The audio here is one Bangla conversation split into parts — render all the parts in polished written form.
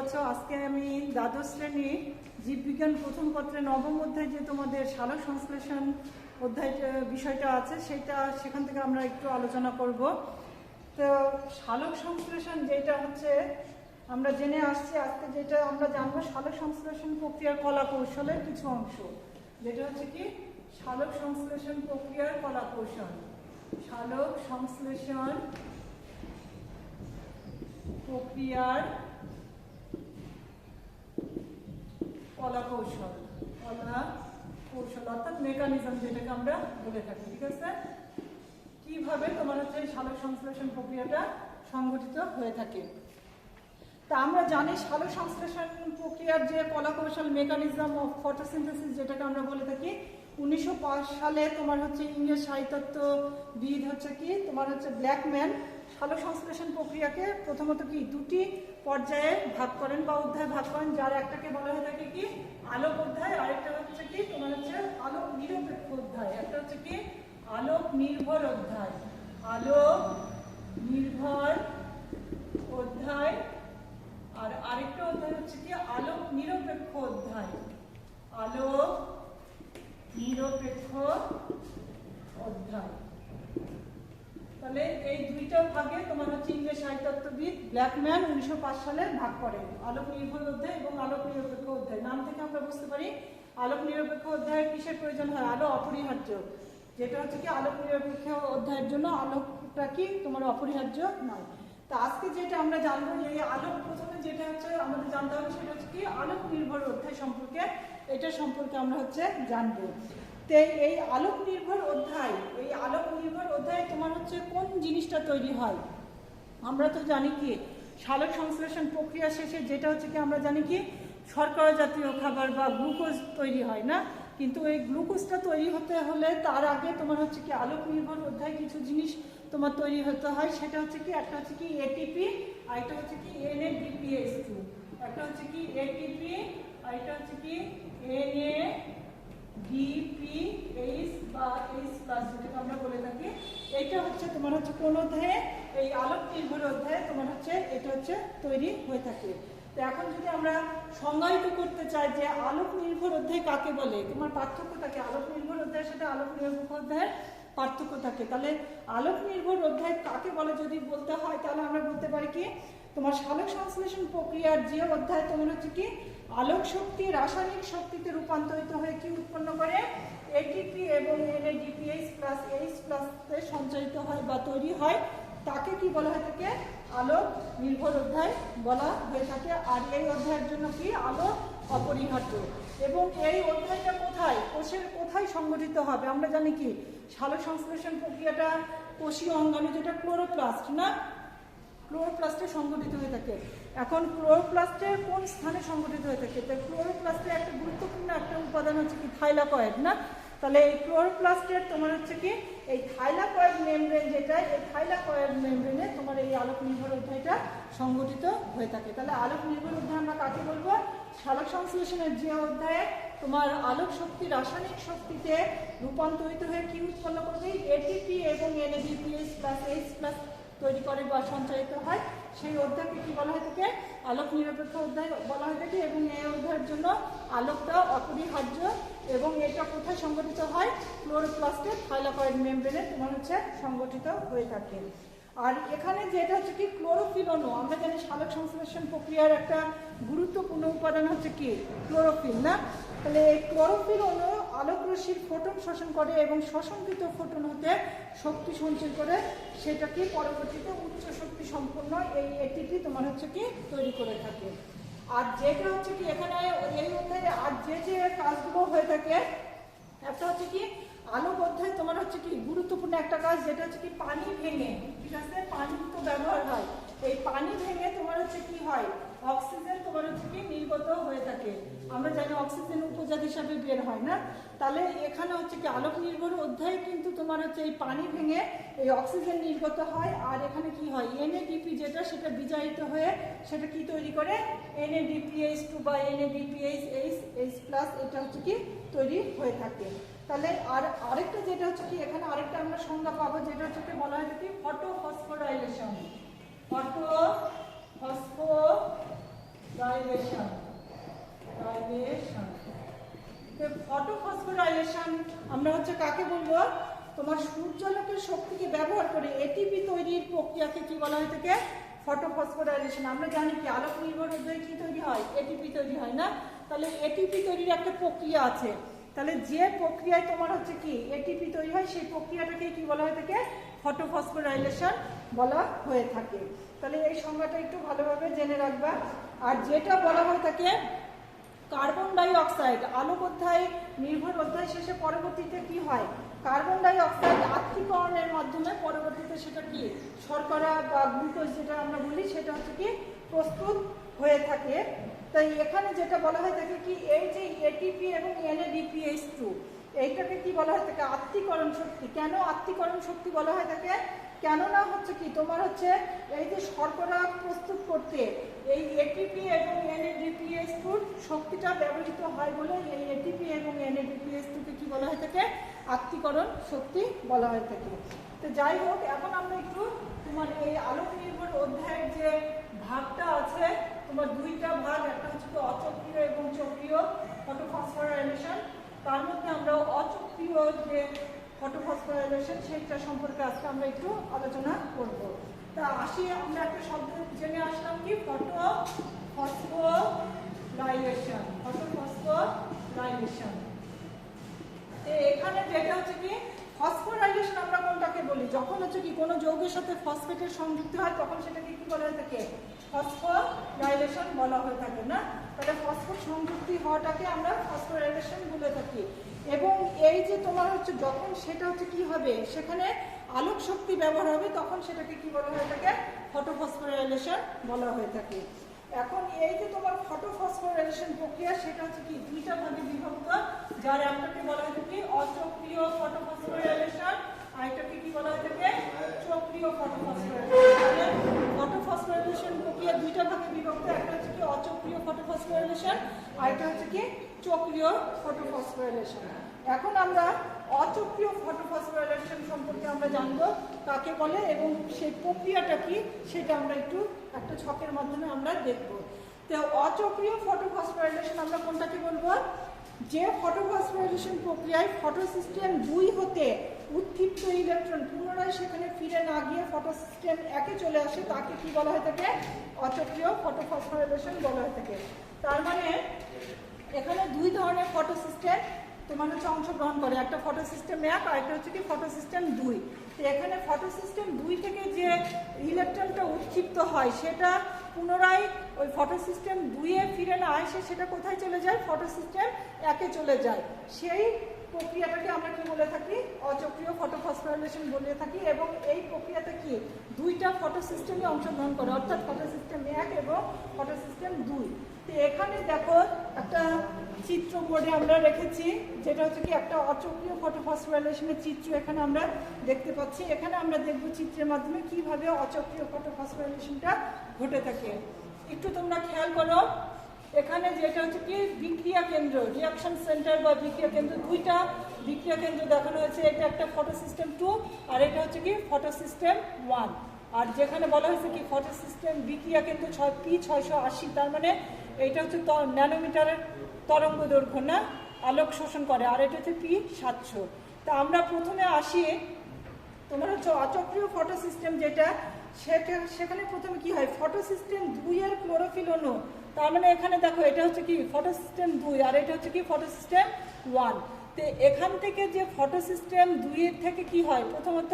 আছো? আজকে আমি দ্বাদশ শ্রেণী জীববিজ্ঞান প্রথম পত্রে নবম অধ্যায় যে তোমাদের সালোক সংশ্লেষণ অধ্যায় বিষয়টা আছে সেখান থেকে আমরা একটু আলোচনা করব। তো সালোক সংশ্লেষণ যেটা হচ্ছে আমরা জেনে আসছি, আজকে যেটা আমরা জানবো সালোক সংশ্লেষণ প্রক্রিয়ার কলা কৌশলের কিছু অংশ, যেটা হচ্ছে কি সালোক সংশ্লেষণ প্রক্রিয়ার কলা কৌশল। সালোক সংশ্লেষণ প্রক্রিয়ার কলা কৌশল অর্থাৎ মেকানিজম যেটাকে আমরা বলে থাকি। ঠিক আছে, কিভাবে তোমার হচ্ছে সালোক সংশ্লেষণ প্রক্রিয়াটা সংঘটিত হয়ে থাকে। তা আমরা জানি সালোক সংশ্লেষণ প্রক্রিয়ার যে কলা কৌশল মেকানিজম অফ ফটোসিনথেসিস যেটাকে আমরা বলে থাকি, 1905 সালে তোমার হচ্ছে ইংরেজ সাহিত্যবিদ হচ্ছে কি তোমার হচ্ছে ব্ল্যাকম্যান সালোক সংশ্লেষণ প্রক্রিয়াকে প্রথমত কি দুটি পর্যায়ে ভাগ করেন বা অধ্যায়ে ভাগ করেন, যার একটাকে বলা হয়ে থাকে কি আলোক অধ্যায়, আরেকটা হচ্ছে কি তোমার হচ্ছে আলোক নিরপেক্ষ অধ্যায়। একটা হচ্ছে কি আলোক নির্ভর অধ্যায়, আলোক নির্ভর অধ্যায়, আর আরেকটা অধ্যায় হচ্ছে কি আলোক নিরপেক্ষ অধ্যায়, আলোক নিরপেক্ষ অধ্যায়। তাহলে এই দুইটা ভাগে তোমার হচ্ছে ইংরেজ সাহিত্যবিদ ব্ল্যাকম্যান 1905 সালে ভাগ করেন, আলোক নির্ভর অধ্যায় এবং আলোক নিরপেক্ষ অধ্যায়। নাম থেকে আমরা বুঝতে পারি আলোক নিরপেক্ষ অধ্যায়ের কিসের প্রয়োজন হয়? আলো অপরিহার্য। যেটা হচ্ছে কি আলোক নিরপেক্ষ অধ্যায়ের জন্য আলোকটা কি তোমার অপরিহার্য নয়। তা আজকে যেটা আমরা জানবো এই আলোক প্রথমে যেটা হচ্ছে আমাদের জানতে হবে সেটা হচ্ছে কি আলোক নির্ভর অধ্যায় সম্পর্কে, এটা সম্পর্কে আমরা হচ্ছে জানবো। তো এই আলোক নির্ভর অধ্যায় তোমার হচ্ছে কোন জিনিসটা তৈরি হয়? আমরা তো জানি কি সালোক সংশ্লেষণ প্রক্রিয়া শেষে যেটা হচ্ছে কি আমরা জানি কি শর্করা জাতীয় খাবার বা গ্লুকোজ তৈরি হয় না, কিন্তু এই গ্লুকোজটা তৈরি হতে হলে তার আগে তোমার হচ্ছে কি আলোক নির্ভর অধ্যায় কিছু জিনিস তোমার তৈরি হতে হয়। সেটা হচ্ছে কি একটা হচ্ছে কি এটিপি, আর একটা হচ্ছে কি NADPH2, একটা হচ্ছে কি এটিপি, আর এটা হচ্ছে কি NADPH বা H+ যেটাকে আমরা বলে থাকি। এটা হচ্ছে তোমার হচ্ছে কোন অধ্যায়ে? এই আলোক নির্ভর অধ্যায়ে তোমার হচ্ছে এটা হচ্ছে তৈরি হয়ে থাকে। তো এখন যদি আমরা সংজ্ঞায়িত করতে চাই যে আলোক নির্ভর অধ্যায় কাকে বলে, তোমার পার্থক্য থাকে আলোক নির্ভর অধ্যায়ের সাথে আলোক নিরপেক্ষ অধ্যায়ের পার্থক্য থাকে। তাহলে আলোক নির্ভর অধ্যায় কাকে বলে যদি বলতে হয় তাহলে আমরা বলতে পারি কি তোমার সালোক সংশ্লেষণ প্রক্রিয়ার যে অধ্যায় তোমার হচ্ছে কি আলোক শক্তি রাসায়নিক শক্তিতে রূপান্তরিত হয়ে কি উৎপন্ন করে এটিপি এবং NADPH প্লাস H+ তে সঞ্চারিত হয় বা তৈরি হয়, তাকে কি বলা হয়ে থাকে আলোক নির্ভর অধ্যায় বলা হয়ে থাকে। আর এই অধ্যায়ের জন্য কি আলো অপরিহার্য। এবং এই অধ্যায়টা কোথায় কোষের কোথায় সংগঠিত হবে? আমরা জানি কি সালোক সংশ্লেষণ প্রক্রিয়াটা কোষীয় অঙ্গাণু যেটা ক্লোরোপ্লাস্ট না, ক্লোরোপ্লাস্টে সংগঠিত হয়ে থাকে। এখন ক্লোরোপ্লাস্টের কোন স্থানে সংগঠিত হয়ে থাকে? তো ক্লোরোপ্লাস্টের একটা গুরুত্বপূর্ণ একটা উপাদান হচ্ছে কি থাইলাকয়েড না। তাহলে এই ক্লোরোপ্লাস্টের তোমার হচ্ছে কি এই থাইলাকয়েড মেমব্রেন যেটা, এই থাইলাকয়েড মেমব্রেনে তোমার এই আলোক নির্ভর অধ্যায়টা সংগঠিত হয়ে থাকে। তাহলে আলোক নির্ভর অধ্যায় আমরা কাকে বলবো? সালোক সংশ্লেষণের যে অধ্যায়ে তোমার আলোক শক্তি রাসায়নিক শক্তিতে রূপান্তরিত হয়ে কি উৎপন্ন করবে এটিপি এবং NADPH প্লাস H+ তৈরি করে বা সঞ্চারিত হয়, সেই অধ্যায়কে কি বলা হয়ে থাকে আলোক নিরপেক্ষ অধ্যায় বলা হয়ে থাকে। এবং এই অধ্যায়ের জন্য আলোকটা অপরিহার্য এবং এটা কোথায় সংগঠিত হয়? ক্লোরোপ্লাস্টের থাইলাকয়েড মেমব্রেনে তোমার হচ্ছে সংগঠিত হয়ে থাকে। আর এখানে যেটা হচ্ছে কি ক্লোরোফিল অণু, আমরা জানি সালোক সংশ্লেষণ প্রক্রিয়ার একটা গুরুত্বপূর্ণ উপাদান হচ্ছে কি ক্লোরোফিল না। তাহলে এই ক্লোরোফিল অণু আলোক রশ্মির ফোটন শোষণ করে এবং শোষণকৃত ফোটন হতে শক্তি সঞ্চয় করে সেটাকে পরবর্তীতে উচ্চ শক্তি সম্পন্ন এই এটিপি তোমার হচ্ছে কি তৈরি করে থাকে। আর যেটা হচ্ছে কি এখানে এই অধ্যায়ে আর যে যে কাজগুলো হয়ে থাকে, একটা হচ্ছে কি আলোক অধ্যায় তোমার হচ্ছে কি গুরুত্বপূর্ণ একটা কাজ যেটা হচ্ছে কি পানি ভেঙে, ঠিক আছে পানি তো ব্যবহার হয়, এই পানি ভেঙে তোমার হচ্ছে কি হয় অক্সিজেন তোমার হচ্ছে কি নির্গত হয়ে থাকে। আমরা জানি অক্সিজেন উপজাত হিসাবে বের হয় না। তাহলে এখানে হচ্ছে কি আলোক নির্ভর অধ্যায় কিন্তু তোমার হচ্ছে এই পানি ভেঙে এই অক্সিজেন নির্গত হয়। আর এখানে কি হয় NADP যেটা সেটা বিজারিত হয়ে সেটা কি তৈরি করে NADPH2 বা NADPH H+ এটা হচ্ছে কি তৈরি হয়ে থাকে। তাহলে আর আরেকটা যেটা হচ্ছে কি এখানে আরেকটা আমরা সংজ্ঞা পাবো যেটা হচ্ছে কি বলা হয় কি ফটোফসফোরাইলেশন, ফটোফসফোরাইলেশন ফসফোরাইলেশন। ফটোফসফোরাইলেশন আমরা হচ্ছে কাকে বলবো? তোমার সূর্যালোকের শক্তিকে ব্যবহার করে এটিপি তৈরির প্রক্রিয়াকে কি বলা হয় থাকে? ফটোফসফোরাইলেশন। আমরা জানি কি আলোক নির্ভর উদ্ভিদে কি তৈরি হয়? এটিপি তৈরি হয় না? তাহলে এটিপি তৈরির একটা প্রক্রিয়া আছে, তাহলে যে প্রক্রিয়ায় তোমার হচ্ছে কি এটিপি তৈরি হয় সেই প্রক্রিয়াটাকে কি বলা হয়ে থাকে? ফটোফসফোরাইলেশন বলা হয়ে থাকে। তাহলে এই সংজ্ঞাটা একটু ভালোভাবে জেনে রাখবা। আর যেটা বলা হয়ে থাকে কার্বন ডাই অক্সাইড, আলোক অধ্যায় নির্ভর অধ্যায় শেষে পরবর্তীতে কি হয়? কার্বন ডাই অক্সাইড আত্মীকরণের মাধ্যমে পরবর্তীতে সেটা কি শর্করা বা গ্লুকোজ যেটা আমরা বলি সেটা হচ্ছে কি প্রস্তুত হয়ে থাকে। তাই এখানে যেটা বলা হয় থাকে কি এই যে এটিপি এবং NADPH2 এইটাকে কি বলা হয় থাকে? আত্মীকরণ শক্তি। কেন আত্মীকরণ শক্তি বলা হয় থাকে? কেননা হচ্ছে কি তোমার হচ্ছে এই যে শর্করা প্রস্তুত করতে এই এটিপি এবং NADPH2 শক্তিটা ব্যবহৃত হয় বলে এই এটিপি এবং NADPH2 কে কি বলা হয় থাকে? আত্মীকরণ শক্তি বলা হয় থাকে। তো যাই হোক, এখন আমরা একটু তোমার এই আলোক নির্ভর অধ্যায়ের যে ভাগটা আছে তোমার দুইটা ভাগ, একটা হচ্ছে অচক্রিয় এবং চক্রিয় ফটোফসফোরাইলেশন। তার মধ্যে আমরা অচক্রিয় যে ফটোফসফোরাইলেশন সেইটা সম্পর্কে আজকে আমরা একটু আলোচনা করব। তা আসি আমরা একটা শব্দ জেনে আসলাম কি ফটোফসফোরাইলেশন। ফটোফসফোরাইলেশন এখানে যেটা হচ্ছে কি ফসফোরাইলেশন আমরা কোনটাকে বলি? যখন হচ্ছে কি কোনো যৌগের সাথে ফসফেটের সংযুক্ত হয় তখন সেটাকে কি বলা হয়ে থাকে? ফসফোরাইলেশন বলা হয়ে থাকে না? তাহলে ফসফেট সংযুক্তি হওয়াটাকে আমরা ফসফোরাইলেশন বলে থাকি। এবং এই যে তোমার হচ্ছে যখন সেটা হচ্ছে কি হবে সেখানে আলোক শক্তি ব্যবহার হবে তখন সেটাকে কি বলা হয়ে থাকে? ফটোফসফোরাইলেশন বলা হয়ে থাকে। এখন এই যে তোমার ফটোফসফোরাইলেশন প্রক্রিয়া সেটা হচ্ছে কি দুইটা ভাগে বিভক্ত, যার একটাকে বলা হয় কি অচক্রিয় ফটোফসফোরাইলেশন আর এটাকে কি বলা হয় থাকে? চক্রীয় ফটোফসফোরাইলেশন। ফটোফসফোরাইলেশন প্রক্রিয়া দুইটা ভাগে বিভক্ত, একটা হচ্ছে কি অচক্রিয় ফটোফসফোরাইলেশন আর এটা হচ্ছে কি চক্রীয় ফটোফসফোরাইলেশন। এখন আমরা অচক্রিয় ফটোফসফোরাইলেশন সম্পর্কে আমরা জানবো কাকে বলে এবং সেই প্রক্রিয়াটা কি সেটা আমরা একটু একটা ছকের মাধ্যমে আমরা দেখব। তো অচক্রিয় ফটোফসফোরাইলেশন আমরা কোনটাকে বলবো? যে ফটোফসফোরাইলেশন প্রক্রিয়ায় ফটোসিস্টেম 2 হতে উৎক্ষিপ্ত ইলেকট্রন পুনরায় সেখানে ফিরে না গিয়ে ফটোসিস্টেম 1-এ চলে আসে তাকে কি বলা হয় থাকে? অচক্রিয় ফটোফসফোরাইলেশন বলা হয় থাকে। তার মানে এখানে দুই ধরনের ফটোসিস্টেম তোমার হচ্ছে অংশগ্রহণ করে, একটা ফটোসিস্টেম 1 আর একটা হচ্ছে কি ফটোসিস্টেম 2। তো এখানে ফটোসিস্টেম 2 থেকে যে ইলেকট্রনটা উৎক্ষিপ্ত হয় সেটা পুনরায় ওই ফটোসিস্টেম 2-এ ফিরে না আসে, সেটা কোথায় চলে যায়? ফটোসিস্টেম 1-এ চলে যায়। সেই প্রক্রিয়াটাকে আমরা কি বলে থাকি? অচক্রিয় ফটোফসফোরাইলেশন বলে থাকি। এবং এই প্রক্রিয়াটা কি দুইটা ফটোসিস্টেমে অংশগ্রহণ করে, অর্থাৎ ফটোসিস্টেম 1 এবং ফটোসিস্টেম 2। তো এখানে দেখো একটা চিত্র বোর্ডে আমরা রেখেছি যেটা হচ্ছে কি একটা অচক্রিয় ফটোফসফোরাইলেশনের চিত্র এখানে আমরা দেখতে পাচ্ছি। এখানে আমরা দেখব চিত্রের মাধ্যমে কিভাবে অচক্রিয় ফটোফসফোরাইলেশনটা ঘটে থাকে। একটু তোমরা খেয়াল করো, এখানে যেটা হচ্ছে কি বিক্রিয়া কেন্দ্র, রিঅ্যাকশন সেন্টার বা বিক্রিয়া কেন্দ্র, দুইটা বিক্রিয়া কেন্দ্র দেখানো হয়েছে। এটা একটা ফটোসিস্টেম 2 আর এটা হচ্ছে কি ফটোসিস্টেম 1। আর যেখানে বলা হয়েছে কি ফটোসিস্টেম বিক্রিয়া কেন্দ্র P680, তার মানে এইটা হচ্ছে ন্যানোমিটারের তরঙ্গ দৈর্ঘ্য না, আলোক শোষণ করে, আর এটা হচ্ছে P700। তা আমরা প্রথমে আসি তোমার হচ্ছে অচক্রিয় ফটোসিস্টেম যেটা সেখানে প্রথমে কি হয়? ফটোসিস্টেম 2-এর ক্লোরোফিল অণু, তার মানে এখানে দেখো এটা হচ্ছে কি ফটোসিস্টেম 2 আর এটা হচ্ছে কি ফটোসিস্টেম 1। তো এখান থেকে যে ফটোসিস্টেম 2-এর থেকে কি হয়? প্রথমত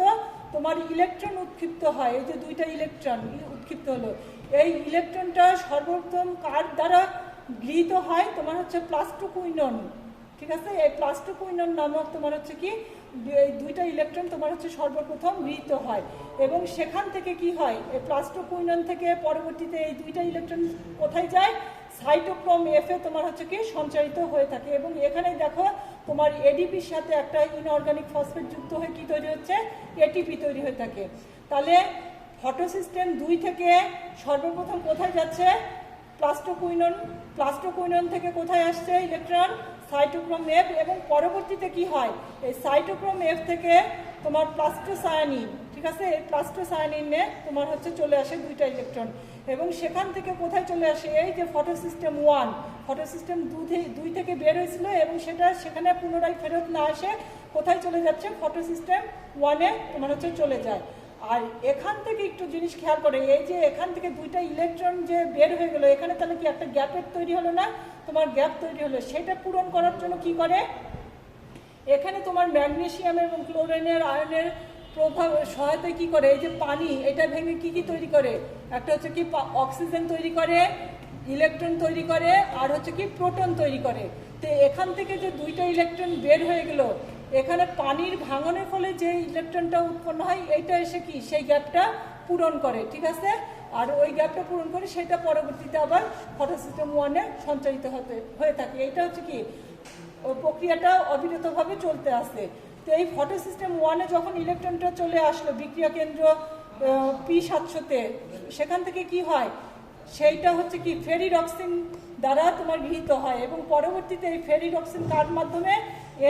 তোমার ইলেকট্রন উৎক্ষিপ্ত হয়, এই যে দুইটা ইলেকট্রন উৎক্ষিপ্ত হলো। এই ইলেকট্রনটা সর্বপ্রথম কার দ্বারা গৃহীত হয়? তোমার হচ্ছে প্লাস্টোকুইনন, ঠিক আছে? এই প্লাস্টোকুইনন নামক তোমার হচ্ছে কি এই দুইটা ইলেকট্রন তোমার হচ্ছে সর্বপ্রথম গৃহীত হয় এবং সেখান থেকে কি হয়? এই প্লাস্টোকুইনন থেকে পরবর্তীতে এই দুইটা ইলেকট্রন কোথায় যায়? সাইটোক্রোম F-এ তোমার হচ্ছে কি সঞ্চারিত হয়ে থাকে। এবং এখানে দেখো তোমার এডিপির সাথে একটা ইনঅর্গানিক ফসফেট যুক্ত হয়ে কি তৈরি হচ্ছে? এটিপি তৈরি হয়ে থাকে। তাহলে ফটোসিস্টেম 2 থেকে সর্বপ্রথম কোথায় যাচ্ছে? প্লাস্টোকুইনন থেকে কোথায় আসছে ইলেকট্রন? Cytochrome F। এবং পরবর্তীতে কি হয়? এই সাইটোক্রোম F থেকে তোমার প্লাস্টোসায়ানিন, ঠিক ঠিক আছে। এই প্লাস টু সায়ানিনে তোমার হচ্ছে চলে আসে দুইটা ইলেকট্রন, এবং সেখান থেকে কোথায় চলে আসে, এই যে ফটো সিস্টেম 1, ফটো সিস্টেম 2 থেকে বের হয়েছিল এবং সেটা সেখানে পুনরায় ফেরত না আসে কোথায় চলে যাচ্ছে, ফটো সিস্টেম 1-এ তোমার হচ্ছে চলে যায়। আর এখান থেকে একটু জিনিস খেয়াল করে, এই যে এখান থেকে দুইটা ইলেকট্রন যে বের হয়ে গেলো, এখানে তাহলে কি একটা গ্যাপের তৈরি হলো না, তোমার গ্যাপ তৈরি হলো। সেটা পূরণ করার জন্য কি করে, এখানে তোমার ম্যাগনেসিয়াম এবং ক্লোরিনের আয়নের প্রভাব সহায়তায় কি করে, এই যে পানি এটা ভেঙে কি কি তৈরি করে, একটা হচ্ছে কি অক্সিজেন তৈরি করে, ইলেকট্রন তৈরি করে, আর হচ্ছে কি প্রোটন তৈরি করে। তো এখান থেকে যে দুইটা ইলেকট্রন বের হয়ে গেল, এখানে পানির ভাঙনের ফলে যে ইলেকট্রনটা উৎপন্ন হয় এইটা এসে কি সেই গ্যাপটা পূরণ করে, ঠিক আছে। আর ওই গ্যাপটা পূরণ করে সেটা পরবর্তীতে আবার ফটোসিস্টেম 1-এ সঞ্চারিত হয়ে থাকে। এটা হচ্ছে কি ওই প্রক্রিয়াটা অবিরতভাবে চলতে আসে। তো এই ফটো সিস্টেম 1-এ যখন ইলেকট্রনটা চলে আসলো বিক্রিয়া কেন্দ্র P700-তে, সেখান থেকে কি হয়, সেইটা হচ্ছে কি ফেরিডক্সিন দ্বারা তোমার গৃহীত হয়, এবং পরবর্তীতে এই ফেরিডক্সিন কার মাধ্যমে,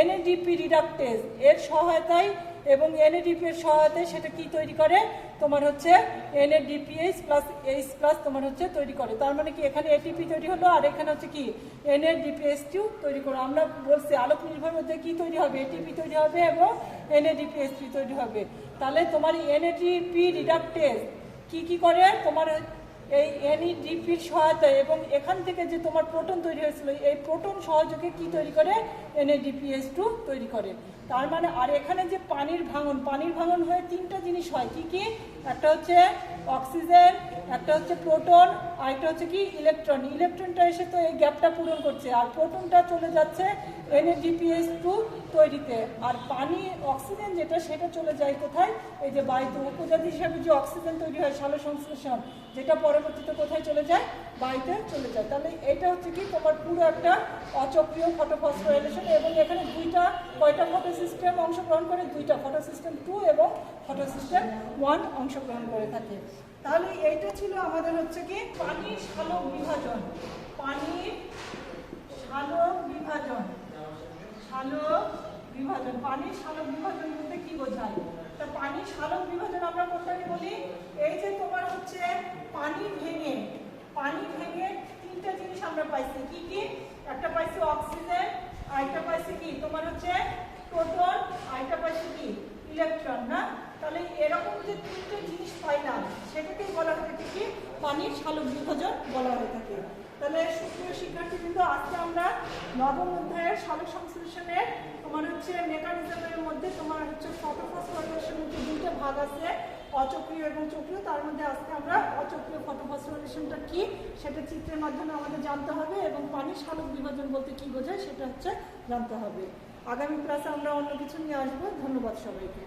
NADP রিডাক্টেজ এর সহায়তায়, এবং NADP এর সহায়তায় সেটা কি তৈরি করে, তোমার হচ্ছে NADPH প্লাস H+ তোমার হচ্ছে তৈরি করে। তার মানে কি এখানে ATP তৈরি হলো, আর এখানে হচ্ছে কি NADPH2 তৈরি করো। আমরা বলছি আলোক নির্ভর মধ্যে কি তৈরি হবে, ATP তৈরি হবে এবং NADPH3 তৈরি হবে। তাহলে তোমার NADP রিডাক্টেজ কি করে, তোমার এই NADP-র সহায়তায় এবং এখান থেকে যে তোমার প্রোটন তৈরি হয়েছিল, এই প্রোটন সহযোগে কি তৈরি করে, NADPH2 তৈরি করে। তার মানে আর এখানে যে পানির ভাঙন হয়ে তিনটা জিনিস হয়, কি কি, একটা হচ্ছে অক্সিজেন, একটা হচ্ছে প্রোটন, আর একটা হচ্ছে কি ইলেকট্রনটা এসে তো এই গ্যাপটা পূরণ করছে, আর প্রোটনটা চলে যাচ্ছে NADPH2 তৈরিতে, আর পানি অক্সিজেন যেটা সেটা চলে যায় কোথায়, এই যে বায়ুতে উপজাতি হিসাবে যে অক্সিজেন তৈরি হয় সালোকসংশ্লেষণ, যেটা পরবর্তীতে কোথায় চলে যায়, বায়ুতে চলে যায়। তাহলে এটা হচ্ছে কি তোমার পুরো একটা অচক্রীয় ফটোফসফোরাইলেশন, এবং এখানে কয়টা ফটো সিস্টেম অংশগ্রহণ করে, দুইটা, ফটো সিস্টেম 2 এবং ফটো সিস্টেম 1 অংশগ্রহণ করে থাকে। তাহলে এইটা ছিল আমাদের হচ্ছে কি পানির সালোক বিভাজন। পানির সালোক বিভাজন পানির সালোক বিভাজন বলতে কি বোঝায়, তা পানির সালোক বিভাজন আমরা কোনটাকে বলি, এই যে তোমার হচ্ছে পানি ভেঙে তিনটা জিনিস আমরা পাইছি, কি কি, একটা পাইছি অক্সিজেন, আরেকটা পাইছি কি তোমার হচ্ছে প্রোটন, আরেকটা পাইছি কি ইলেকট্রন, না। তাহলে এরকম যে তিনটে জিনিস পাইলাম সেটাকেই বলা হয়ে থাকে কি পানির সালোক বিভাজন বলা হয়ে থাকে। তাহলে সুপ্রিয় শিক্ষার্থী, কিন্তু আজকে আমরা নবম অধ্যায়ের সালোক সংশ্লেষণের তোমার হচ্ছে মেকানিজমের মধ্যে তোমার হচ্ছে ফটোফসফোরাইলেশনের মধ্যে দুইটা ভাগ আছে, অচক্রীয় এবং চক্রীয়। তার মধ্যে আজকে আমরা অচক্রীয় ফটোফসফোরাইলেশনটা কি সেটা চিত্রের মাধ্যমে আমাদের জানতে হবে, এবং পানির সালোক বিভাজন বলতে কি বোঝায় সেটা হচ্ছে জানতে হবে। আগামী ক্লাসে আমরা অন্য কিছু নিয়ে আসবো। ধন্যবাদ সবাইকে।